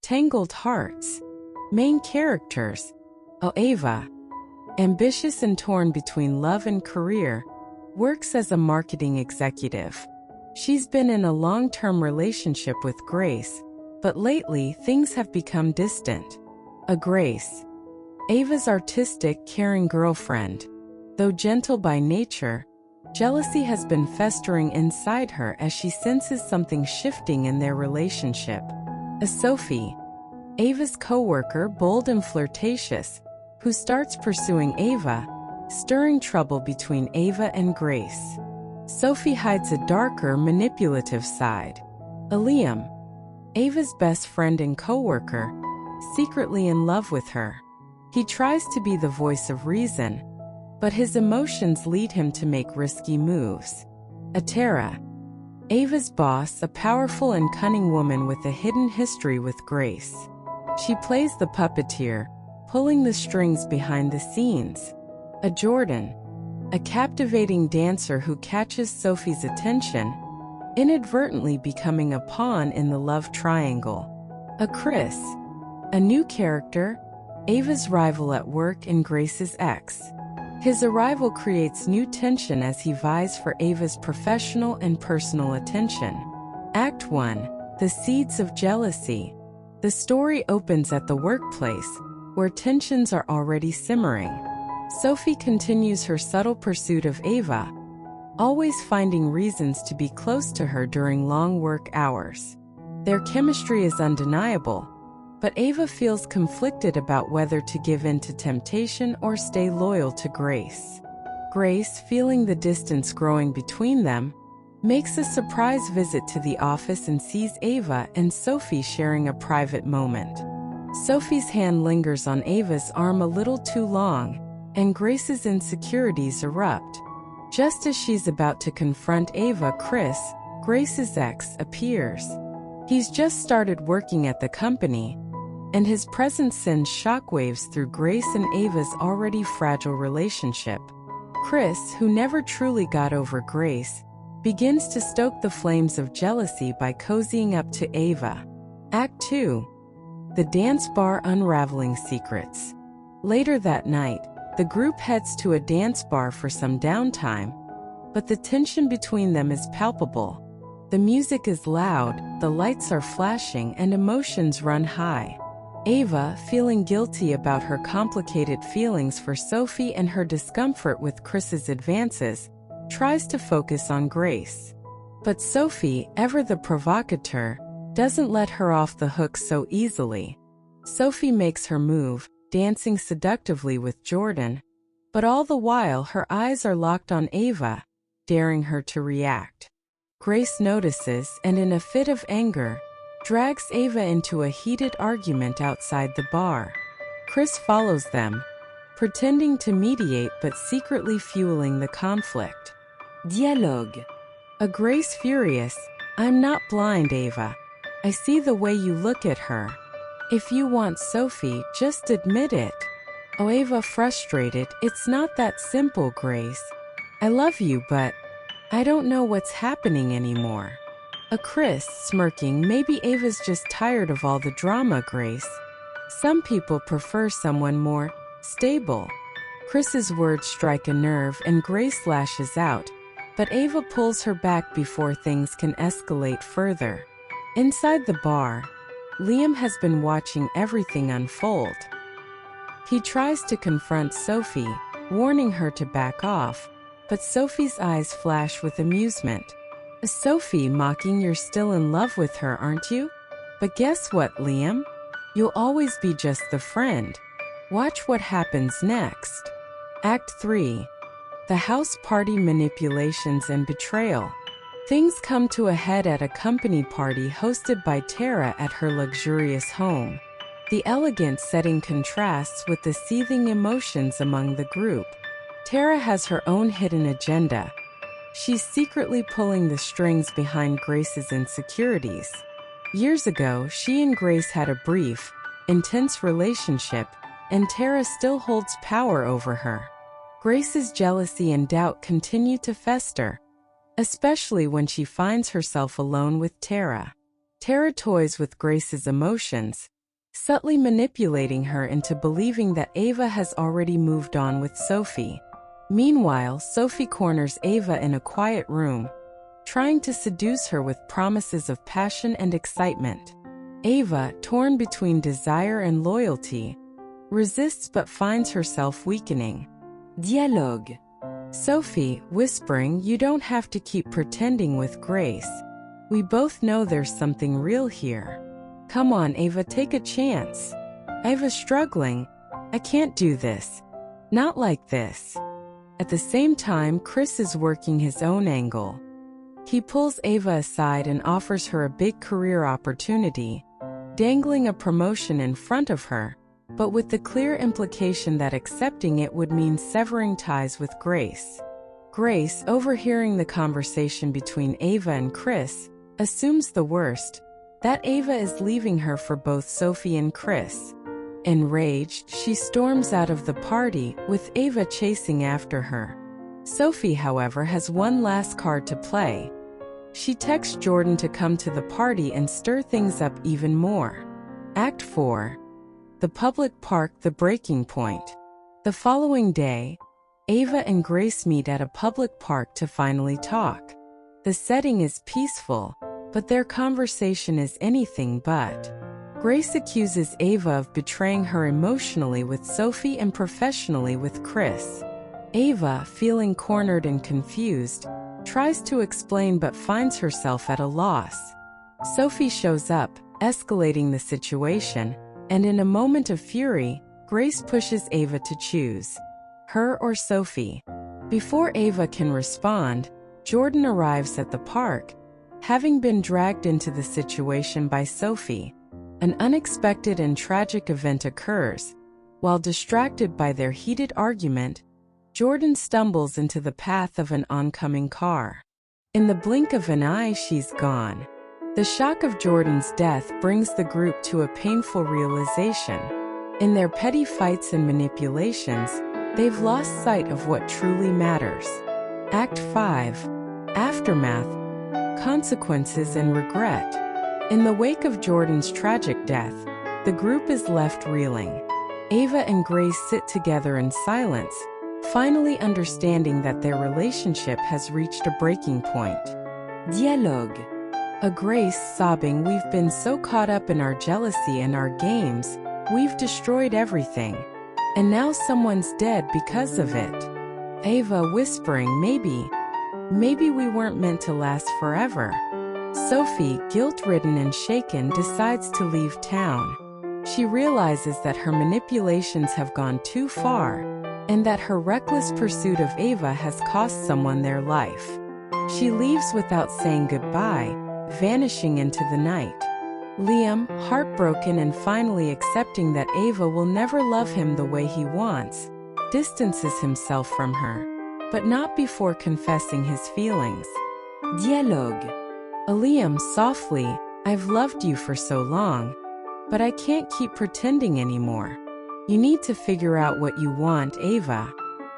Tangled Hearts. Main characters. Ava, ambitious and torn between love and career, works as a marketing executive. She's been in a long-term relationship with Grace, but lately things have become distant. Grace, Ava's artistic, caring girlfriend. Though gentle by nature, jealousy has been festering inside her as she senses something shifting in their relationship. Sophie, Ava's co-worker, bold and flirtatious, who starts pursuing Ava, stirring trouble between Ava and Grace. Sophie hides a darker, manipulative side. Liam, Ava's best friend and co-worker, secretly in love with her. He tries to be the voice of reason, but his emotions lead him to make risky moves. Tara, Ava's boss, a powerful and cunning woman with a hidden history with Grace. She plays the puppeteer, pulling the strings behind the scenes. Jordan, a captivating dancer who catches Sophie's attention, inadvertently becoming a pawn in the love triangle. Chris, a new character, Ava's rival at work and Grace's ex. His arrival creates new tension as he vies for Ava's professional and personal attention. Act 1. The Seeds of Jealousy. The story opens at the workplace, where tensions are already simmering. Sophie continues her subtle pursuit of Ava, always finding reasons to be close to her during long work hours. Their chemistry is undeniable, but Ava feels conflicted about whether to give in to temptation or stay loyal to Grace. Grace, feeling the distance growing between them, makes a surprise visit to the office and sees Ava and Sophie sharing a private moment. Sophie's hand lingers on Ava's arm a little too long, and Grace's insecurities erupt. Just as she's about to confront Ava, Chris, Grace's ex, appears. He's just started working at the company, and his presence sends shockwaves through Grace and Ava's already fragile relationship. Chris, who never truly got over Grace, begins to stoke the flames of jealousy by cozying up to Ava. Act 2. The Dance Bar, Unraveling Secrets. Later that night, the group heads to a dance bar for some downtime, but the tension between them is palpable. The music is loud, the lights are flashing, and emotions run high. Ava, feeling guilty about her complicated feelings for Sophie and her discomfort with Chris's advances, tries to focus on Grace. But Sophie, ever the provocateur, doesn't let her off the hook so easily. Sophie makes her move, dancing seductively with Jordan, but all the while her eyes are locked on Ava, daring her to react. Grace notices and, in a fit of anger, drags Ava into a heated argument outside the bar. Chris follows them, pretending to mediate but secretly fueling the conflict. Dialogue. Grace, furious, "I'm not blind, Ava. I see the way you look at her. If you want Sophie, just admit it." Ava, frustrated, "It's not that simple, Grace. I love you, but I don't know what's happening anymore." Chris, smirking, "Maybe Ava's just tired of all the drama, Grace. Some people prefer someone more stable." Chris's words strike a nerve and Grace lashes out, but Ava pulls her back before things can escalate further. Inside the bar, Liam has been watching everything unfold. He tries to confront Sophie, warning her to back off, but Sophie's eyes flash with amusement. Sophie, mocking, "You're still in love with her, aren't you? But guess what, Liam? You'll always be just the friend. Watch what happens next." Act 3. The House Party, Manipulations and Betrayal. Things come to a head at a company party hosted by Tara at her luxurious home. The elegant setting contrasts with the seething emotions among the group. Tara has her own hidden agenda. She's secretly pulling the strings behind Grace's insecurities. Years ago, she and Grace had a brief, intense relationship, and Tara still holds power over her. Grace's jealousy and doubt continue to fester, especially when she finds herself alone with Tara. Tara toys with Grace's emotions, subtly manipulating her into believing that Ava has already moved on with Sophie. Meanwhile, Sophie corners Ava in a quiet room, trying to seduce her with promises of passion and excitement. Ava, torn between desire and loyalty, resists but finds herself weakening. Dialogue. Sophie, whispering, "You don't have to keep pretending with Grace. We both know there's something real here. Come on, Ava, take a chance." Ava's struggling. "I can't do this. Not like this." At the same time, Chris is working his own angle. He pulls Ava aside and offers her a big career opportunity, dangling a promotion in front of her, but with the clear implication that accepting it would mean severing ties with Grace. Grace, overhearing the conversation between Ava and Chris, assumes the worst, that Ava is leaving her for both Sophie and Chris. Enraged, she storms out of the party, with Ava chasing after her. Sophie, however, has one last card to play. She texts Jordan to come to the party and stir things up even more. Act 4. The public park, the breaking point. The following day, Ava and Grace meet at a public park to finally talk. The setting is peaceful, but their conversation is anything but. Grace accuses Ava of betraying her emotionally with Sophie and professionally with Chris. Ava, feeling cornered and confused, tries to explain but finds herself at a loss. Sophie shows up, escalating the situation, and in a moment of fury, Grace pushes Ava to choose her or Sophie. Before Ava can respond, Jordan arrives at the park, having been dragged into the situation by Sophie. An unexpected and tragic event occurs. While distracted by their heated argument, Jordan stumbles into the path of an oncoming car. In the blink of an eye, she's gone. The shock of Jordan's death brings the group to a painful realization. In their petty fights and manipulations, they've lost sight of what truly matters. Act 5. Aftermath, consequences and regret. In the wake of Jordan's tragic death, the group is left reeling. Ava and Grace sit together in silence, finally understanding that their relationship has reached a breaking point. Dialogue. A Grace, sobbing, "We've been so caught up in our jealousy and our games, we've destroyed everything. And now someone's dead because of it." Ava, whispering, Maybe we weren't meant to last forever." Sophie, guilt-ridden and shaken, decides to leave town. She realizes that her manipulations have gone too far, and that her reckless pursuit of Ava has cost someone their life. She leaves without saying goodbye, vanishing into the night. Liam, heartbroken and finally accepting that Ava will never love him the way he wants, distances himself from her, but not before confessing his feelings. Dialogue. Liam, softly, "I've loved you for so long, but I can't keep pretending anymore. You need to figure out what you want, Ava."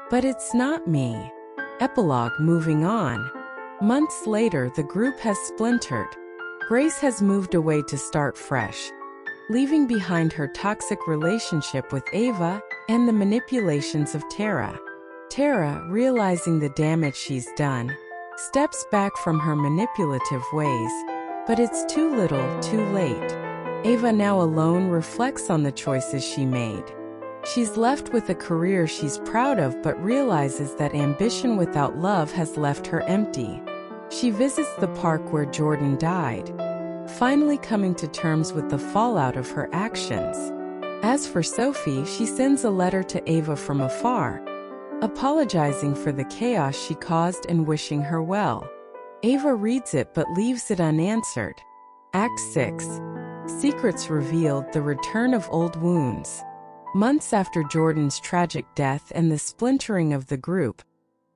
"But it's not me." Epilogue. Moving on. Months later, the group has splintered. Grace has moved away to start fresh, leaving behind her toxic relationship with Ava and the manipulations of Tara. Tara, realizing the damage she's done, steps back from her manipulative ways, but it's too little, too late. Ava, now alone, reflects on the choices she made. She's left with a career she's proud of but realizes that ambition without love has left her empty. She visits the park where Jordan died, finally coming to terms with the fallout of her actions. As for Sophie, she sends a letter to Ava from afar, apologizing for the chaos she caused and wishing her well. Ava reads it but leaves it unanswered. Act 6. Secrets revealed, the return of old wounds. Months after Jordan's tragic death and the splintering of the group,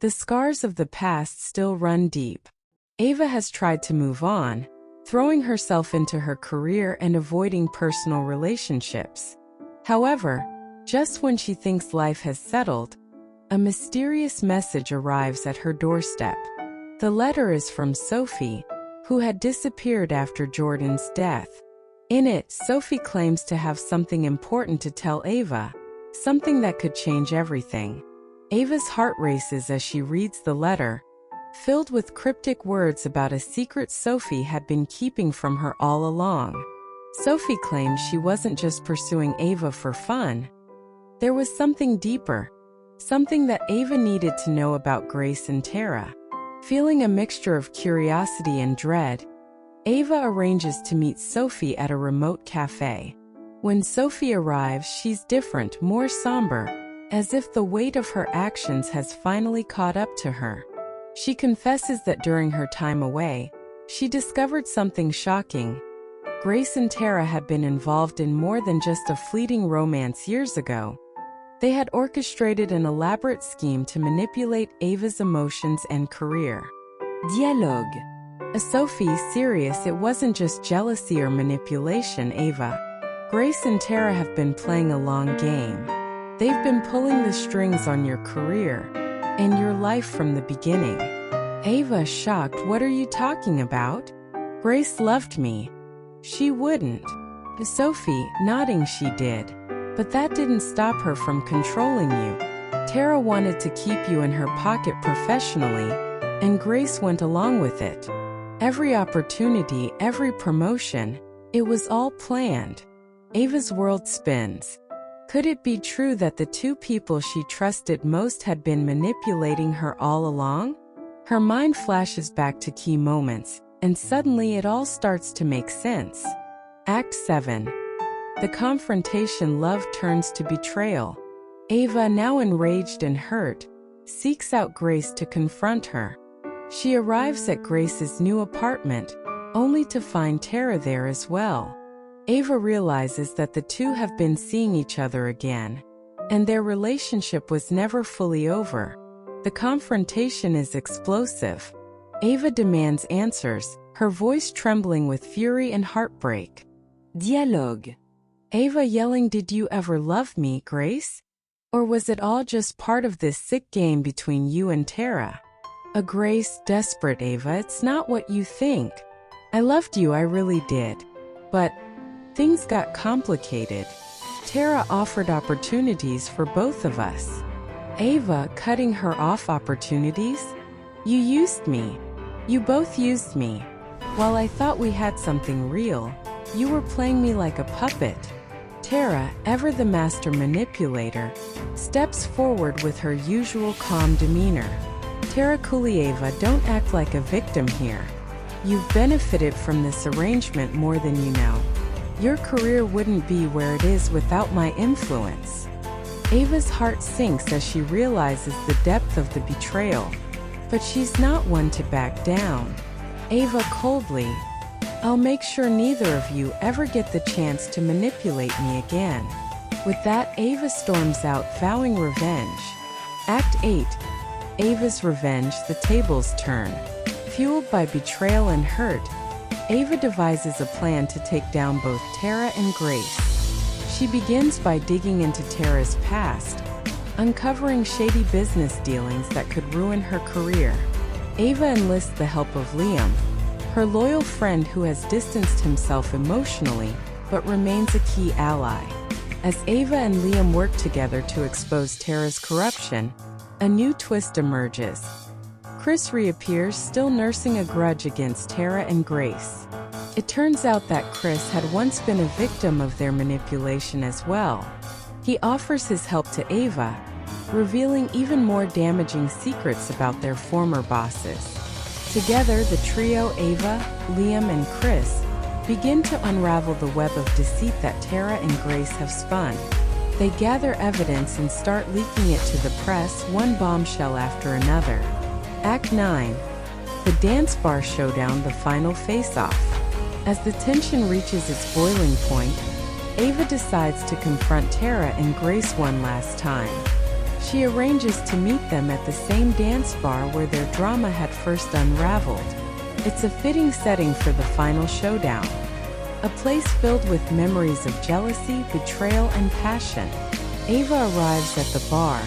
the scars of the past still run deep. Ava has tried to move on, throwing herself into her career and avoiding personal relationships. However, just when she thinks life has settled, a mysterious message arrives at her doorstep. The letter is from Sophie, who had disappeared after Jordan's death. In it, Sophie claims to have something important to tell Ava, something that could change everything. Ava's heart races as she reads the letter, filled with cryptic words about a secret Sophie had been keeping from her all along. Sophie claims she wasn't just pursuing Ava for fun. There was something deeper, something that Ava needed to know about Grace and Tara. Feeling a mixture of curiosity and dread, Ava arranges to meet Sophie at a remote cafe. When Sophie arrives, she's different, more somber, as if the weight of her actions has finally caught up to her. She confesses that during her time away, she discovered something shocking. Grace and Tara had been involved in more than just a fleeting romance years ago. They had orchestrated an elaborate scheme to manipulate Ava's emotions and career. Dialogue. Sophie, serious, it wasn't just jealousy or manipulation, Ava. Grace and Tara have been playing a long game. They've been pulling the strings on your career and your life from the beginning. Ava, shocked, what are you talking about? Grace loved me. She wouldn't. Sophie, nodding, she did. But that didn't stop her from controlling you. Tara wanted to keep you in her pocket professionally, and Grace went along with it. Every opportunity, every promotion, it was all planned. Ava's world spins. Could it be true that the two people she trusted most had been manipulating her all along? Her mind flashes back to key moments, and suddenly it all starts to make sense. Act 7. The confrontation. Love turns to betrayal. Ava, now enraged and hurt, seeks out Grace to confront her. She arrives at Grace's new apartment, only to find Tara there as well. Ava realizes that the two have been seeing each other again, and their relationship was never fully over. The confrontation is explosive. Ava demands answers, her voice trembling with fury and heartbreak. Dialogue. Ava yelling, did you ever love me, Grace? Or was it all just part of this sick game between you and Tara? Grace, desperate, Ava, it's not what you think. I loved you, I really did. But things got complicated. Tara offered opportunities for both of us. Ava, cutting her off, opportunities? You used me. You both used me. While I thought we had something real, you were playing me like a puppet. Tara, ever the master manipulator, steps forward with her usual calm demeanor. Tara Kulieva, don't act like a victim here. You've benefited from this arrangement more than you know. Your career wouldn't be where it is without my influence. Ava's heart sinks as she realizes the depth of the betrayal. But she's not one to back down. Ava coldly, I'll make sure neither of you ever get the chance to manipulate me again. With that, Ava storms out, vowing revenge. Act 8. Ava's revenge. The tables turn. Fueled by betrayal and hurt, Ava devises a plan to take down both Tara and Grace. She begins by digging into Tara's past, uncovering shady business dealings that could ruin her career. Ava enlists the help of Liam, her loyal friend who has distanced himself emotionally but remains a key ally. As Ava and Liam work together to expose Tara's corruption, a new twist emerges. Chris reappears, still nursing a grudge against Tara and Grace. It turns out that Chris had once been a victim of their manipulation as well. He offers his help to Ava, revealing even more damaging secrets about their former bosses. Together, the trio, Ava, Liam, and Chris, begin to unravel the web of deceit that Tara and Grace have spun. They gather evidence and start leaking it to the press, one bombshell after another. Act 9. The dance bar showdown. The final face-off. As the tension reaches its boiling point, Ava decides to confront Tara and Grace one last time. She arranges to meet them at the same dance bar where their drama had first unraveled. It's a fitting setting for the final showdown. A place filled with memories of jealousy, betrayal, and passion. Ava arrives at the bar,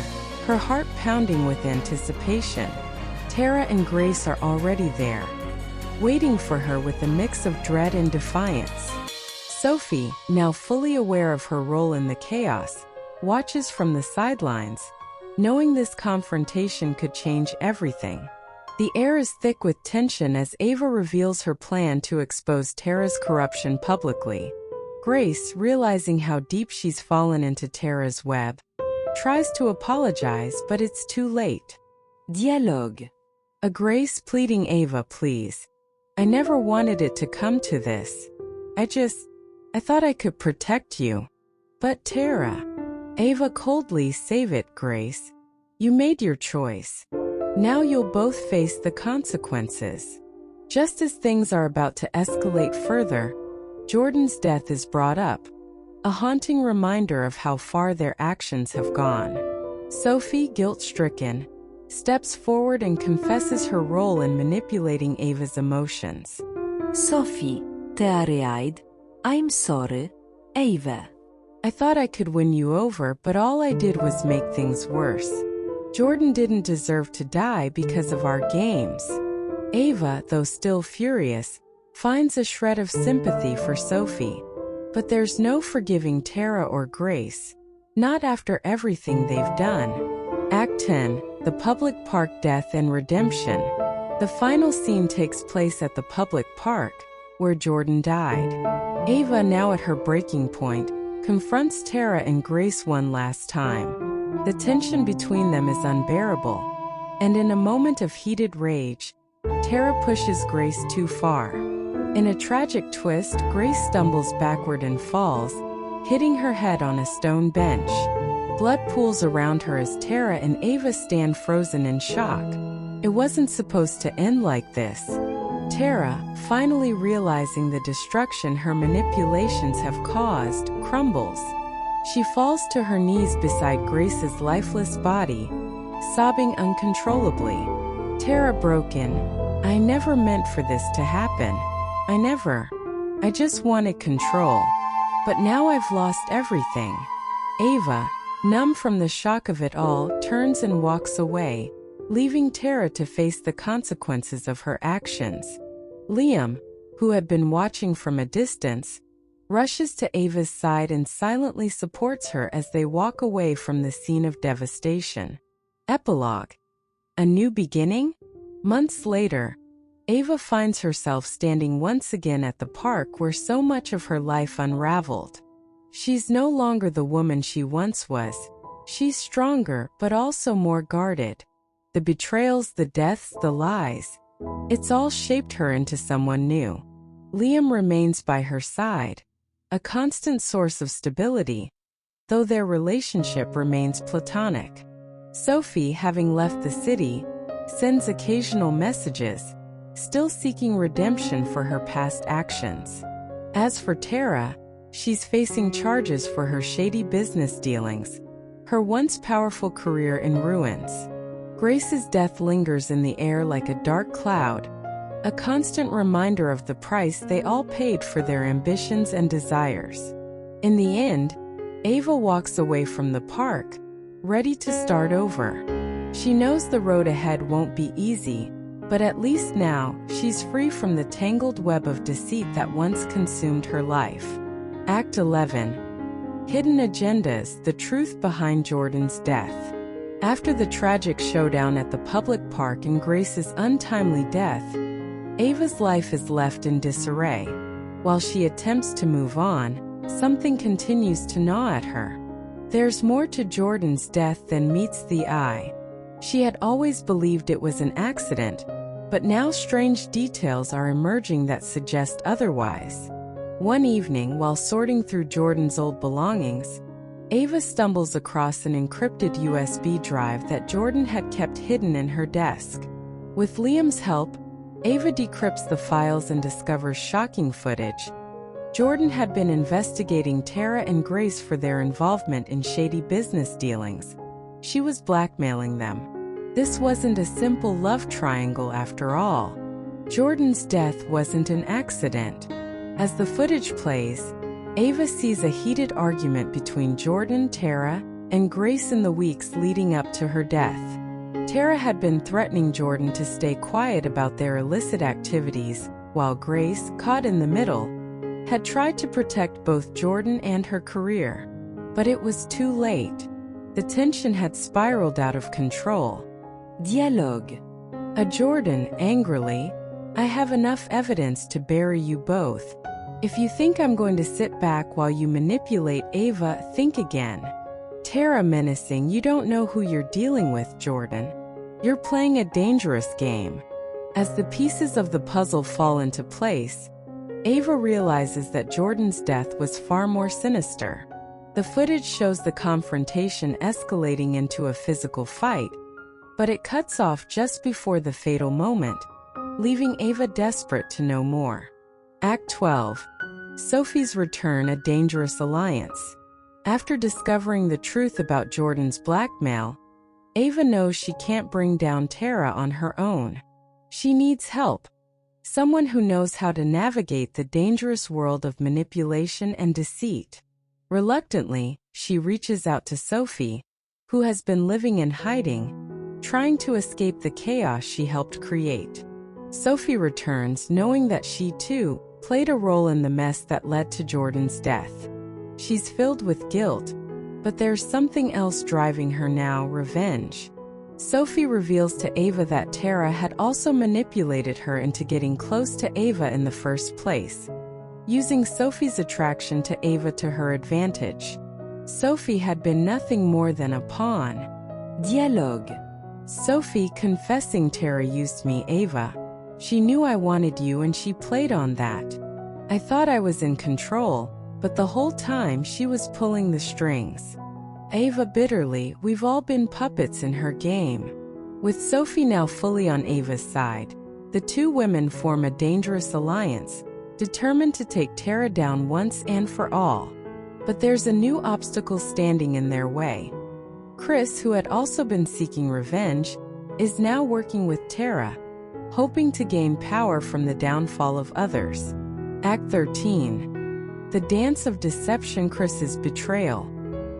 her heart pounding with anticipation. Tara and Grace are already there, waiting for her with a mix of dread and defiance. Sophie, now fully aware of her role in the chaos, watches from the sidelines, knowing this confrontation could change everything. The air is thick with tension as Ava reveals her plan to expose Tara's corruption publicly. Grace, realizing how deep she's fallen into Tara's web, tries to apologize, but it's too late. Dialogue. A Grace pleading, Ava, please. I never wanted it to come to this. I thought I could protect you. But Tara. Ava coldly, save it, Grace. You made your choice. Now you'll both face the consequences. Just as things are about to escalate further, Jordan's death is brought up, a haunting reminder of how far their actions have gone. Sophie, guilt-stricken, steps forward and confesses her role in manipulating Ava's emotions. Sophie, tear-eyed. I'm sorry, Ava. I thought I could win you over, but all I did was make things worse. Jordan didn't deserve to die because of our games. Ava, though still furious, finds a shred of sympathy for Sophie. But there's no forgiving Tara or Grace, not after everything they've done. Act 10, The Public Park Death and Redemption. The final scene takes place at the public park, where Jordan died. Ava, now at her breaking point, confronts Tara and Grace one last time. The tension between them is unbearable, and in a moment of heated rage, Tara pushes Grace too far. In a tragic twist, Grace stumbles backward and falls, hitting her head on a stone bench. Blood pools around her as Tara and Ava stand frozen in shock. It wasn't supposed to end like this. Tara, finally realizing the destruction her manipulations have caused, crumbles. She falls to her knees beside Grace's lifeless body, sobbing uncontrollably. Tara broke in. I never meant for this to happen. I just wanted control. But now I've lost everything. Ava, numb from the shock of it all, turns and walks away, leaving Tara to face the consequences of her actions. Liam, who had been watching from a distance, rushes to Ava's side and silently supports her as they walk away from the scene of devastation. Epilogue. A new beginning? Months later, Ava finds herself standing once again at the park where so much of her life unraveled. She's no longer the woman she once was. She's stronger, but also more guarded. The betrayals, the deaths, the lies. It's all shaped her into someone new. Liam remains by her side, a constant source of stability, though their relationship remains platonic. Sophie, having left the city, sends occasional messages, still seeking redemption for her past actions. As for Tara, she's facing charges for her shady business dealings, her once powerful career in ruins. Grace's death lingers in the air like a dark cloud, a constant reminder of the price they all paid for their ambitions and desires. In the end, Ava walks away from the park, ready to start over. She knows the road ahead won't be easy, but at least now, she's free from the tangled web of deceit that once consumed her life. Act 11. Hidden Agendas, the truth behind Jordan's death. After the tragic showdown at the public park and Grace's untimely death, Ava's life is left in disarray. While she attempts to move on, something continues to gnaw at her. There's more to Jordan's death than meets the eye. She had always believed it was an accident, but now strange details are emerging that suggest otherwise. One evening, while sorting through Jordan's old belongings, Ava stumbles across an encrypted USB drive that Jordan had kept hidden in her desk. With Liam's help, Ava decrypts the files and discovers shocking footage. Jordan had been investigating Tara and Grace for their involvement in shady business dealings. She was blackmailing them. This wasn't a simple love triangle after all. Jordan's death wasn't an accident. As the footage plays, Ava sees a heated argument between Jordan, Tara, and Grace in the weeks leading up to her death. Tara had been threatening Jordan to stay quiet about their illicit activities, while Grace, caught in the middle, had tried to protect both Jordan and her career. But it was too late. The tension had spiraled out of control. Dialogue. A Jordan, angrily, I have enough evidence to bury you both. If you think I'm going to sit back while you manipulate Ava, think again. Tara, menacing, you don't know who you're dealing with, Jordan. You're playing a dangerous game. As the pieces of the puzzle fall into place, Ava realizes that Jordan's death was far more sinister. The footage shows the confrontation escalating into a physical fight, but it cuts off just before the fatal moment, leaving Ava desperate to know more. Act 12. Sophie's return, a dangerous alliance. After discovering the truth about Jordan's blackmail, Ava knows she can't bring down Tara on her own. She needs help. Someone who knows how to navigate the dangerous world of manipulation and deceit. Reluctantly, she reaches out to Sophie, who has been living in hiding, trying to escape the chaos she helped create. Sophie returns, knowing that she, too, played a role in the mess that led to Jordan's death. She's filled with guilt, but there's something else driving her now: revenge. Sophie reveals to Ava that Tara had also manipulated her into getting close to Ava in the first place, using Sophie's attraction to Ava to her advantage. Sophie had been nothing more than a pawn. Dialogue. Sophie confessing, Tara used me, Ava. She knew I wanted you and she played on that. I thought I was in control, but the whole time she was pulling the strings. Ava bitterly, we've all been puppets in her game. With Sophie now fully on Ava's side, the two women form a dangerous alliance, determined to take Tara down once and for all. But there's a new obstacle standing in their way. Chris, who had also been seeking revenge, is now working with Tara, hoping to gain power from the downfall of others. Act 13. The dance of deception, Chris's betrayal.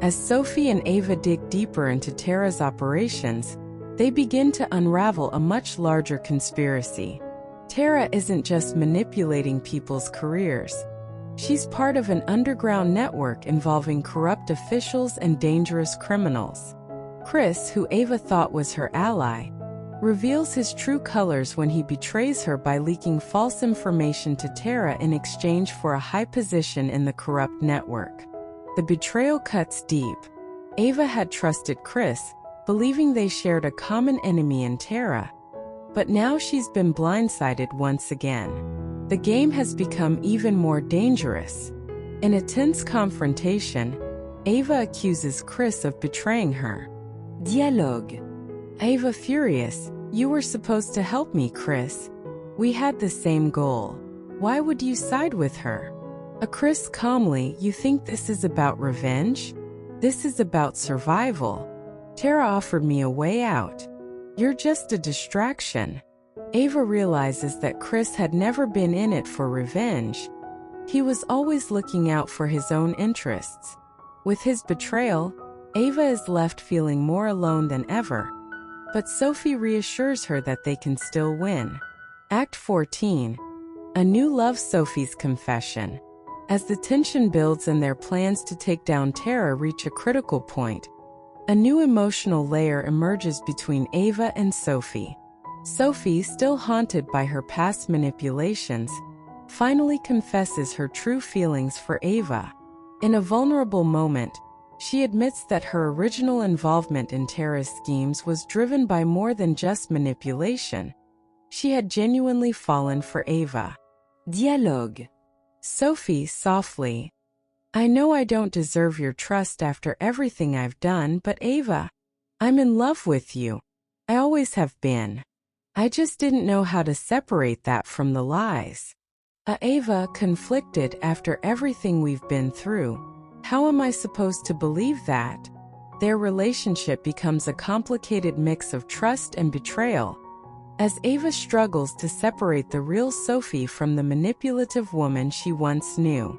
As Sophie and Ava dig deeper into Tara's operations, they begin to unravel a much larger conspiracy. Tara isn't just manipulating people's careers. She's part of an underground network involving corrupt officials and dangerous criminals. Chris, who Ava thought was her ally, reveals his true colors when he betrays her by leaking false information to Tara in exchange for a high position in the corrupt network. The betrayal cuts deep. Ava had trusted Chris, believing they shared a common enemy in Tara. But now she's been blindsided once again. The game has become even more dangerous. In a tense confrontation, Ava accuses Chris of betraying her. Dialogue. Ava, furious, you were supposed to help me, Chris. We had the same goal. Why would you side with her? Chris, calmly, you think this is about revenge? This is about survival. Tara offered me a way out. You're just a distraction. Ava realizes that Chris had never been in it for revenge. He was always looking out for his own interests. With his betrayal, Ava is left feeling more alone than ever. But Sophie reassures her that they can still win. Act 14. A new love, Sophie's confession. As the tension builds and their plans to take down Tara reach a critical point, a new emotional layer emerges between Ava and Sophie. Sophie, still haunted by her past manipulations, finally confesses her true feelings for Ava. In a vulnerable moment, she admits that her original involvement in Tara's schemes was driven by more than just manipulation. She had genuinely fallen for Ava. Dialogue. Sophie, softly, I know I don't deserve your trust after everything I've done, but Ava, I'm in love with you. I always have been. I just didn't know how to separate that from the lies. Ava, conflicted, after everything we've been through, how am I supposed to believe that? Their relationship becomes a complicated mix of trust and betrayal, as Ava struggles to separate the real Sophie from the manipulative woman she once knew.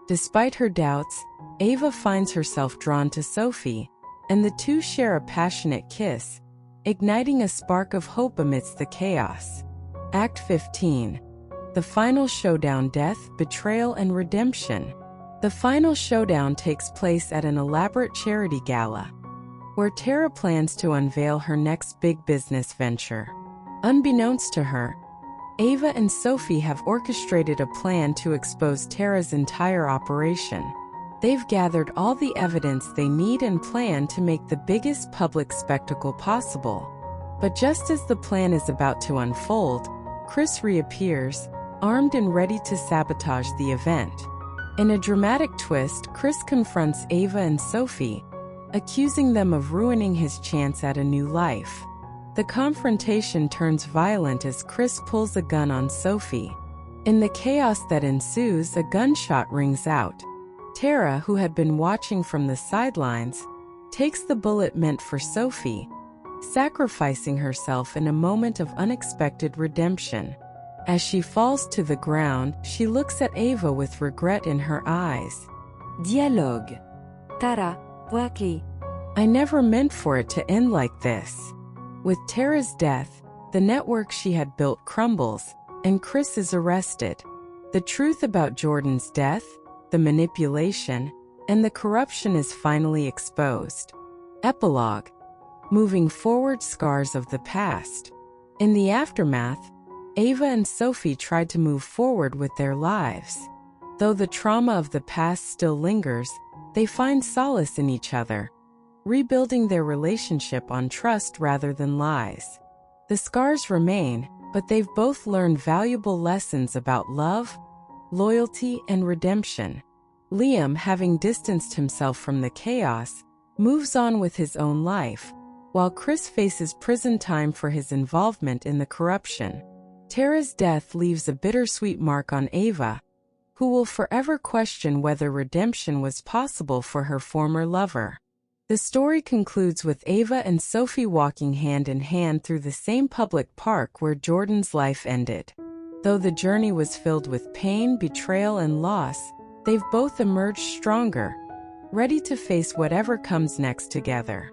Despite her doubts, Ava finds herself drawn to Sophie, and the two share a passionate kiss, igniting a spark of hope amidst the chaos. Act 15. The final showdown: death, betrayal, and redemption. The final showdown takes place at an elaborate charity gala, where Tara plans to unveil her next big business venture. Unbeknownst to her, Ava and Sophie have orchestrated a plan to expose Tara's entire operation. They've gathered all the evidence they need and plan to make the biggest public spectacle possible. But just as the plan is about to unfold, Chris reappears, armed and ready to sabotage the event. In a dramatic twist, Chris confronts Ava and Sophie, accusing them of ruining his chance at a new life. The confrontation turns violent as Chris pulls a gun on Sophie. In the chaos that ensues, a gunshot rings out. Tara, who had been watching from the sidelines, takes the bullet meant for Sophie, sacrificing herself in a moment of unexpected redemption. As she falls to the ground, she looks at Ava with regret in her eyes. Dialogue. Tara, Waki. I never meant for it to end like this. With Tara's death, the network she had built crumbles, and Chris is arrested. The truth about Jordan's death, the manipulation, and the corruption is finally exposed. Epilogue. Moving forward: scars of the past. In the aftermath, Ava and Sophie tried to move forward with their lives. Though the trauma of the past still lingers, they find solace in each other, rebuilding their relationship on trust rather than lies. The scars remain, but they've both learned valuable lessons about love, loyalty, and redemption. Liam, having distanced himself from the chaos, moves on with his own life, while Chris faces prison time for his involvement in the corruption. Tara's death leaves a bittersweet mark on Ava, who will forever question whether redemption was possible for her former lover. The story concludes with Ava and Sophie walking hand in hand through the same public park where Jordan's life ended. Though the journey was filled with pain, betrayal, and loss, they've both emerged stronger, ready to face whatever comes next together.